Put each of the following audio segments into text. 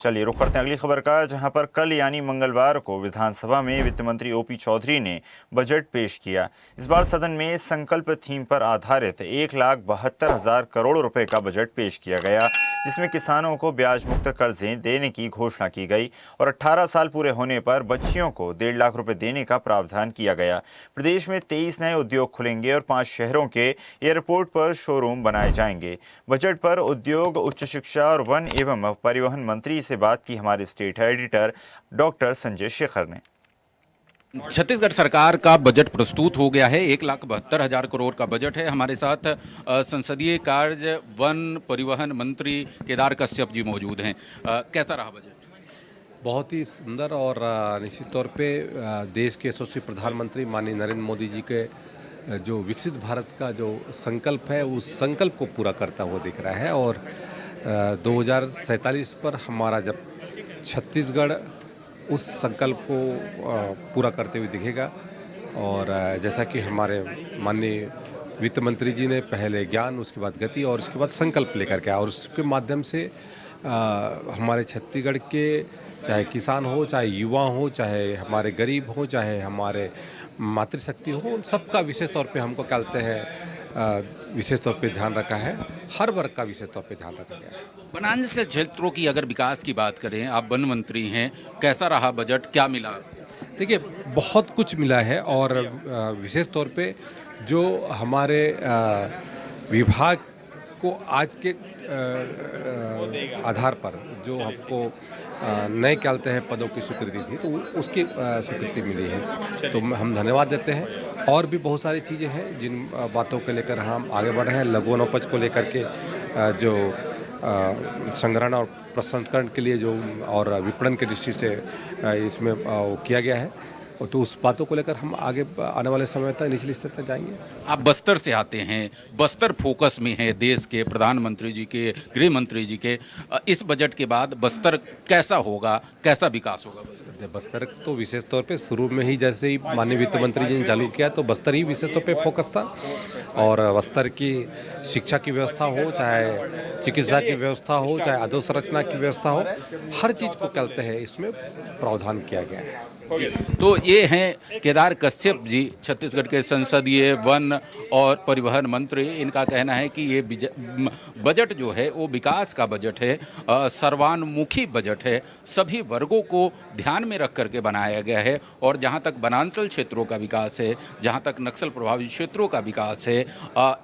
चलिए रुक करते हैं अगली खबर का, जहां पर कल यानी मंगलवार को विधानसभा में वित्त मंत्री ओपी चौधरी ने बजट पेश किया। इस बार सदन में संकल्प थीम पर आधारित 1,72,000 करोड़ रुपए का बजट पेश किया गया, जिसमें किसानों को ब्याज मुक्त कर्जें देने की घोषणा की गई और 18 साल पूरे होने पर बच्चियों को 1.5 लाख रुपए देने का प्रावधान किया गया। प्रदेश में 23 नए उद्योग खुलेंगे और 5 शहरों के एयरपोर्ट पर शोरूम बनाए जाएंगे। बजट पर उद्योग, उच्च शिक्षा और वन एवं परिवहन मंत्री से बात की हमारे state editor doctor Sanjay Shekhar ने। छत्तीसगढ़ सरकार का बजट प्रस्तुत हो गया है। 1,72,000 करोड़ का बजट है। हमारे साथ संसदीय कार्य, वन, परिवहन मंत्री केदार कश्यप जी मौजूद हैं। कैसा रहा बजट? बहुत ही सुंदर और निश्चित तौर पे देश के यशस्वी प्रधानमंत्री माननीय नरेंद्र मोदी जी के जो विकसित भारत का जो संकल्प है, उस संकल्प को पूरा करता हुआ दिख रहा है। और 2047 पर हमारा जब छत्तीसगढ़ उस संकल्प को पूरा करते हुए दिखेगा। और जैसा कि हमारे माननीय वित्त मंत्री जी ने पहले ज्ञान, उसके बाद गति और उसके बाद संकल्प लेकर के आया, और उसके माध्यम से हमारे छत्तीसगढ़ के चाहे किसान हो, चाहे युवा हो, चाहे हमारे गरीब हो, चाहे हमारे मातृशक्ति हो, उन सबका विशेष तौर पे हमको क्या कहते हैं, विशेष तौर पे ध्यान रखा है। हर वर्ग का विशेष तौर पे ध्यान रखा गया है। वनांचल क्षेत्रों की अगर विकास की बात करें, आप वन मंत्री हैं, कैसा रहा बजट, क्या मिला? देखिए, बहुत कुछ मिला है। और विशेष तौर पे जो हमारे विभाग को आज के आधार पर जो हमको नए क्या कहते हैं पदों की स्वीकृति थी, तो उसकी स्वीकृति मिली है, तो हम धन्यवाद देते हैं। और भी बहुत सारी चीज़ें हैं जिन बातों को लेकर हम आगे बढ़ रहे हैं। लघु वनोपज को लेकर के जो संग्रहण और प्रसंस्करण के लिए जो और विपणन की दृष्टि से इसमें किया गया है, तो उस बातों को लेकर हम आगे आने वाले समय तक निचली स्तर तक जाएंगे। आप बस्तर से आते हैं, बस्तर फोकस में है देश के प्रधानमंत्री जी के, गृह मंत्री जी के। इस बजट के बाद बस्तर कैसा होगा, कैसा विकास होगा बस्तर? बस्तर तो विशेष तौर पे शुरू में ही जैसे ही माननीय वित्त मंत्री जी ने चालू किया, तो बस्तर ही विशेष तौर पे फोकस था। और बस्तर की शिक्षा की व्यवस्था हो, चाहे चिकित्सा की व्यवस्था हो, चाहे अधोसंरचना की व्यवस्था हो, हर चीज़ को कहते हैं इसमें प्रावधान किया गया है। तो ये हैं केदार कश्यप जी, छत्तीसगढ़ के संसदीय, वन और परिवहन मंत्री। इनका कहना है कि ये बजट जो है वो विकास का बजट है, सर्वानुमुखी बजट है, सभी वर्गों को ध्यान में रख करके बनाया गया है। और जहाँ तक वनांचल क्षेत्रों का विकास है, जहाँ तक नक्सल प्रभावित क्षेत्रों का विकास है,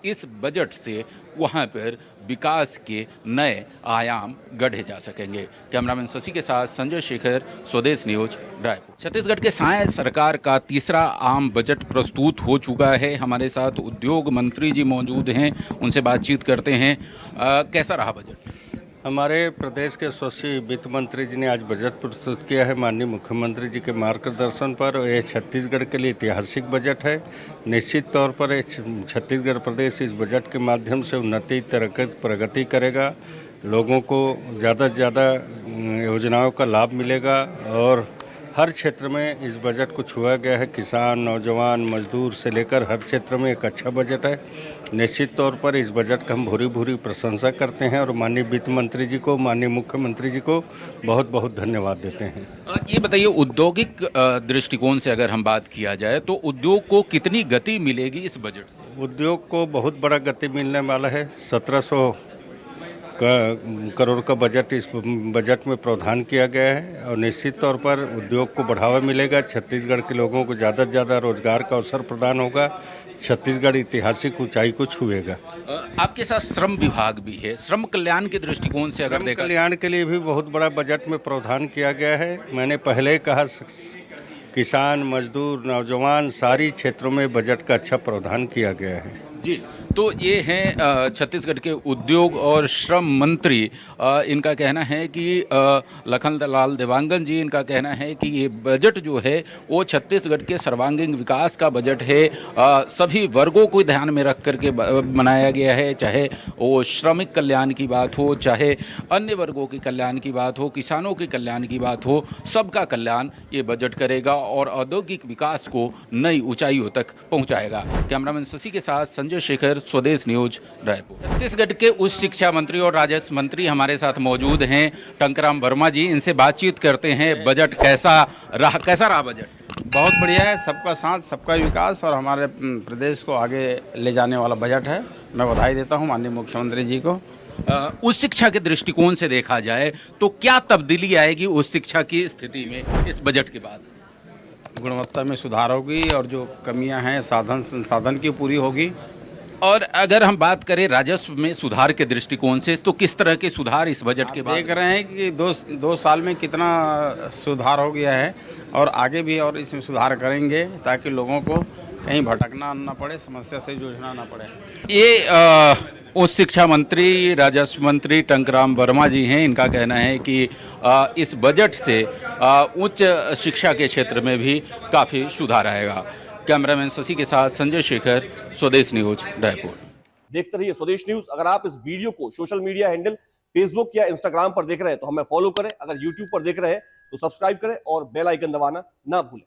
इस बजट से वहाँ पर विकास के नए आयाम गढ़े जा सकेंगे। कैमरामैन शशि के साथ संजय शेखर, स्वदेश न्यूज, रायपुर। छत्तीसगढ़ के साय सरकार का तीसरा आम बजट प्रस्तुत हो चुका है। हमारे साथ उद्योग मंत्री जी मौजूद हैं, उनसे बातचीत करते हैं। कैसा रहा बजट? हमारे प्रदेश के यशस्वी वित्त मंत्री जी ने आज बजट प्रस्तुत किया है माननीय मुख्यमंत्री जी के मार्गदर्शन पर। यह छत्तीसगढ़ के लिए ऐतिहासिक बजट है। निश्चित तौर पर छत्तीसगढ़ प्रदेश इस बजट के माध्यम से उन्नति, प्रगति करेगा। लोगों को ज़्यादा से ज़्यादा योजनाओं का लाभ मिलेगा और हर क्षेत्र में इस बजट को छुआ गया है। किसान, नौजवान, मजदूर से लेकर हर क्षेत्र में एक अच्छा बजट है। निश्चित तौर पर इस बजट का हम भूरी भूरी प्रशंसा करते हैं और माननीय वित्त मंत्री जी को, माननीय मुख्यमंत्री जी को बहुत बहुत धन्यवाद देते हैं। ये बताइए, औद्योगिक दृष्टिकोण से अगर हम बात किया जाए तो उद्योग को कितनी गति मिलेगी इस बजट से? उद्योग को बहुत बड़ा गति मिलने वाला है। 1700 करोड़ का बजट इस बजट में प्रावधान किया गया है और निश्चित तौर पर उद्योग को बढ़ावा मिलेगा। छत्तीसगढ़ के लोगों को ज़्यादा से ज़्यादा रोजगार का अवसर प्रदान होगा। छत्तीसगढ़ ऐतिहासिक ऊंचाई को छुएगा। आपके साथ श्रम विभाग भी है। श्रम कल्याण के दृष्टिकोण से अगर देखा, कल्याण के लिए भी बहुत बड़ा बजट में प्रावधान किया गया है। मैंने पहले ही कहा, किसान, मजदूर, नौजवान, सारी क्षेत्रों में बजट का अच्छा प्रावधान किया गया है जी। तो ये हैं छत्तीसगढ़ के उद्योग और श्रम मंत्री। इनका कहना है कि लखन लाल देवांगन जी, इनका कहना है कि ये बजट जो है वो छत्तीसगढ़ के सर्वांगीण विकास का बजट है। सभी वर्गों को ध्यान में रख करके बनाया गया है, चाहे वो श्रमिक कल्याण की बात हो, चाहे अन्य वर्गों के कल्याण की बात हो, किसानों के कल्याण की बात हो, सबका कल्याण ये बजट करेगा और औद्योगिक विकास को नई ऊंचाइयों तक पहुंचाएगा। कैमरामैन शशि के साथ संजय शेखर, स्वदेश न्यूज रायपुर। छत्तीसगढ़ के उच्च शिक्षा मंत्री और राजस्व मंत्री हमारे साथ मौजूद हैं, टंकराम वर्मा जी। इनसे बातचीत करते हैं। बजट कैसा रहा बजट? बहुत बढ़िया है। सबका साथ सबका विकास और हमारे प्रदेश को आगे ले जाने वाला बजट है। मैं बधाई देता हूं माननीय मुख्यमंत्री जी को। उच्च शिक्षा के दृष्टिकोण से देखा जाए तो क्या तब्दीली आएगी उच्च शिक्षा की स्थिति में इस बजट के बाद? गुणवत्ता में सुधार होगी और जो कमियां हैं साधन संसाधन की पूरी होगी। और अगर हम बात करें राजस्व में सुधार के दृष्टिकोण से तो किस तरह के सुधार इस बजट के बाद देख रहे हैं कि दो साल में कितना सुधार हो गया है और आगे भी और इसमें सुधार करेंगे ताकि लोगों को कहीं भटकना ना पड़े, समस्या से जूझना ना पड़े। ये उच्च शिक्षा मंत्री राजस्व मंत्री टंकराम वर्मा जी हैं। इनका कहना है कि इस बजट से उच्च शिक्षा के क्षेत्र में भी काफ़ी सुधार आएगा। कैमरामैन शशि के साथ संजय शेखर, स्वदेश न्यूज रायपुर। देखते रहिए स्वदेश न्यूज। अगर आप इस वीडियो को सोशल मीडिया हैंडल फेसबुक या इंस्टाग्राम पर देख रहे हैं तो हमें फॉलो करें। अगर यूट्यूब पर देख रहे हैं तो सब्सक्राइब करें और बेल आइकन दबाना ना भूलें।